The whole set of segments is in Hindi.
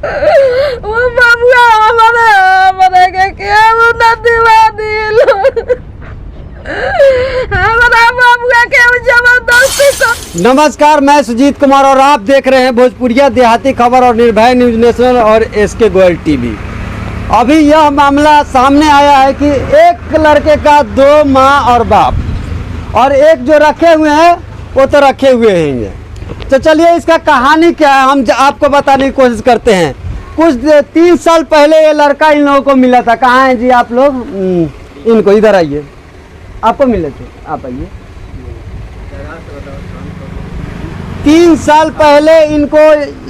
वो बाबुआ हमारे के केहू न दिवा दिलो हमारा बाबुआ के जबरदस्ती को। नमस्कार, मैं सुजीत कुमार और आप देख रहे हैं भोजपुरिया देहाती खबर और निर्भय न्यूज नेशनल और एसके गोयल टीवी। अभी यह मामला सामने आया है कि एक लड़के का 2 माँ और बाप और एक जो रखे हुए हैं वो तो रखे हुए हैं। तो चलिए इसका कहानी क्या है हम आपको बताने की कोशिश करते हैं। कुछ 3 साल पहले ये लड़का इन लोगों को मिला था। कहाँ हैं जी आप लोग? इनको इधर आइए, आपको मिले थे, आप आइए। 3 साल पहले इनको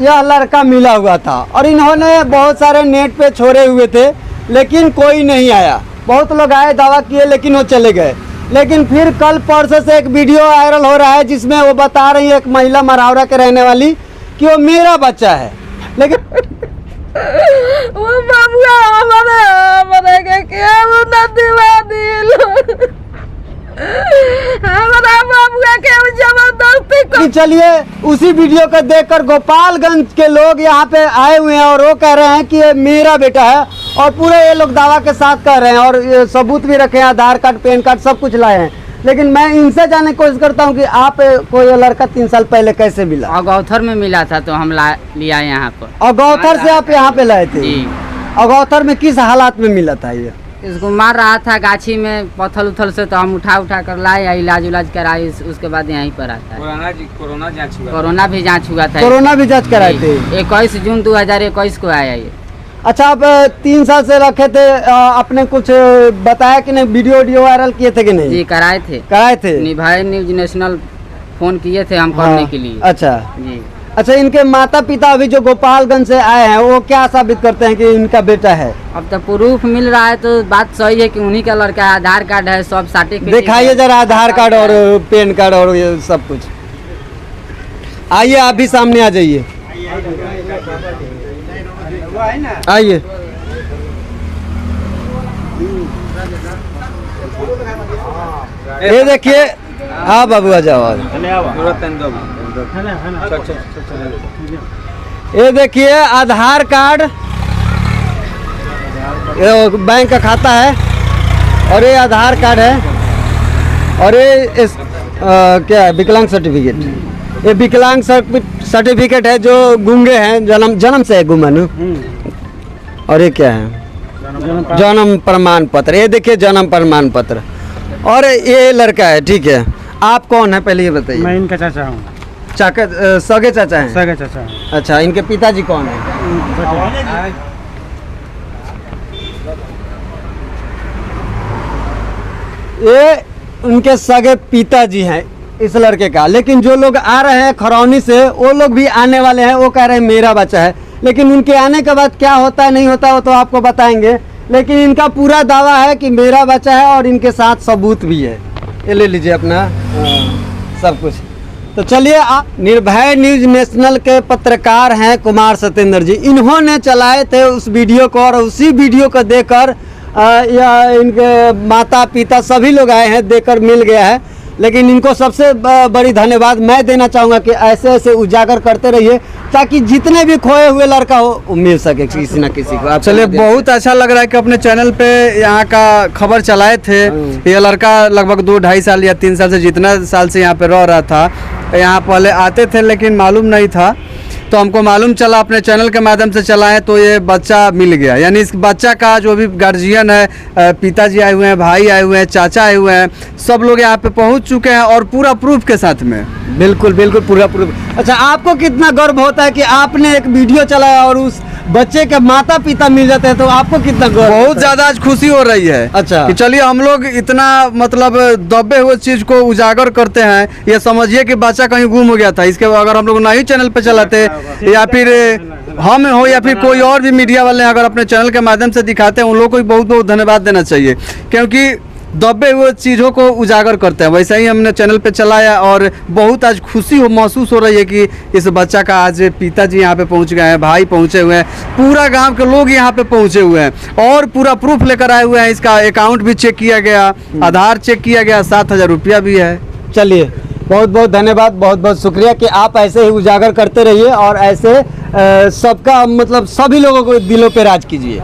यह लड़का मिला हुआ था और इन्होंने बहुत सारे नेट पे छोड़े हुए थे, लेकिन कोई नहीं आया। बहुत लोग आए, दावा किए, लेकिन वो चले गए। लेकिन फिर कल परसों से एक वीडियो वायरल हो रहा है जिसमें वो बता रही है, एक महिला मरावरा के रहने वाली, कि वो मेरा बच्चा है। लेकिन वो बाबुआ हमारे के केहू न दिवा दिलो हमारा बाबुआ के जबरदस्ती को। चलिए उसी वीडियो को देखकर गोपालगंज के लोग यहाँ पे आए हुए हैं और वो कह रहे हैं कि ये मेरा बेटा है और पूरे ये लोग दावा के साथ कह रहे हैं और ये सबूत भी रखे हैं, आधार कार्ड, पैन कार्ड सब कुछ लाए हैं। लेकिन मैं इनसे जानने की कोशिश करता हूँ कि आप को ये लड़का 3 साल पहले कैसे मिला? अगौथर में मिला था तो हम लिया यहाँ पर। अगौथर से आप यहाँ पे लाए थे? अगौथर में किस हालात में मिला था ये? इसको मार रहा था गाछी में पत्थर उथल से, तो हम उठा कर लाए, इलाज कराए, उसके बाद यहीं पर आता है। कोरोना भी जाँच हुआ था। कोरोना भी जाँच कराए थे? 21 जून 2021 को आया ये। अच्छा, आप 3 साल से रखे थे, आपने कुछ बताया कि नहीं? वीडियो वायरल किए थे कि नहीं? जी कराए थे। निर्भय न्यूज नेशनल फोन किए थे हम करने के लिए। अच्छा जी। अच्छा, इनके माता पिता अभी जो गोपालगंज से आए हैं वो क्या साबित करते हैं कि इनका बेटा है? अब तो प्रूफ मिल रहा है तो बात सही है कि उन्हीं का लड़का है। आधार कार्ड है, सब सर्टिफिकेट दिखाइए जरा, आधार कार्ड और पैन कार्ड और ये सब कुछ। आइए, आप भी सामने आ जाइए, आइए। ये देखिए, हाँ बाबू आ जाओ। ये देखिए आधार कार्ड, ये बैंक का खाता है और ये आधार कार्ड है और ये क्या है, विकलांग सर्टिफिकेट। ये विकलांग सर्टिफिकेट है जो गूंगे हैं, जन्म से है गुमन। और ये क्या है? जन्म प्रमाण पत्र। ये देखिए जन्म प्रमाण पत्र। और ये लड़का है, ठीक है। आप कौन है पहले ये बताइए? मैं इनका चाचा हूँ। सगे चाचा हैं? सगे चाचा। अच्छा, इनके पिताजी कौन है? ये उनके सगे पिताजी हैं इस लड़के का। लेकिन जो लोग आ रहे हैं खरौनी से, वो लोग भी आने वाले हैं, वो कह रहे हैं मेरा बच्चा है। लेकिन उनके आने के बाद क्या होता है नहीं होता वो तो आपको बताएंगे। लेकिन इनका पूरा दावा है कि मेरा बच्चा है और इनके साथ सबूत भी है। ये ले लीजिए अपना सब कुछ। तो चलिए, आप निर्भय न्यूज नेशनल के पत्रकार हैं कुमार सत्येंद्र जी। इन्होंने चलाए थे उस वीडियो को और उसी वीडियो को देखकर इनके माता पिता सभी लोग आए हैं, देखकर मिल गया है। लेकिन इनको सबसे बड़ी धन्यवाद मैं देना चाहूँगा कि ऐसे ऐसे उजागर करते रहिए ताकि जितने भी खोए हुए लड़का हो मिल सके किसी न किसी को। आप चलिए, बहुत अच्छा लग रहा है कि अपने चैनल पे यहाँ का खबर चलाए थे। ये लड़का लगभग 2-2.5 साल या 3 साल से, जितना साल से यहाँ पे रह रहा था, यहाँ पहले आते थे लेकिन मालूम नहीं था। तो हमको मालूम चला, अपने चैनल के माध्यम से चलाएं तो ये बच्चा मिल गया। यानी इस बच्चा का जो भी गार्जियन है, पिताजी आए हुए हैं, भाई आए हुए हैं, चाचा आए हुए हैं, सब लोग यहाँ पे पहुँच चुके हैं और पूरा प्रूफ के साथ में। बिल्कुल बिल्कुल पूरा प्रूफ। अच्छा, आपको कितना गर्व होता है कि आपने एक वीडियो चलाया और उस बच्चे के माता पिता मिल जाते हैं, तो आपको कितना गर्व? बहुत ज्यादा आज खुशी हो रही है। अच्छा, कि चलिए हम लोग इतना मतलब दबे हुए चीज को उजागर करते हैं। ये समझिए कि बच्चा कहीं गुम हो गया था, इसके अगर हम लोग नहीं चैनल पे चलाते या फिर हम हो या फिर कोई और भी मीडिया वाले अगर अपने चैनल के माध्यम से दिखाते हैं, उन लोगों को भी बहुत बहुत धन्यवाद देना चाहिए, क्योंकि दबे हुए चीज़ों को उजागर करते हैं। वैसे ही हमने चैनल पे चलाया और बहुत आज खुशी महसूस हो रही है कि इस बच्चा का आज पिताजी यहाँ पे पहुँच गए हैं, भाई पहुँचे हुए हैं, पूरा गांव के लोग यहाँ पे पहुँचे हुए हैं और पूरा प्रूफ लेकर आए हुए हैं। इसका अकाउंट भी चेक किया गया, आधार चेक किया गया, 7,000 रुपया भी है। चलिए, बहुत बहुत धन्यवाद, बहुत बहुत शुक्रिया कि आप ऐसे ही उजागर करते रहिए और ऐसे सबका मतलब सभी लोगों को दिलों पे राज कीजिए।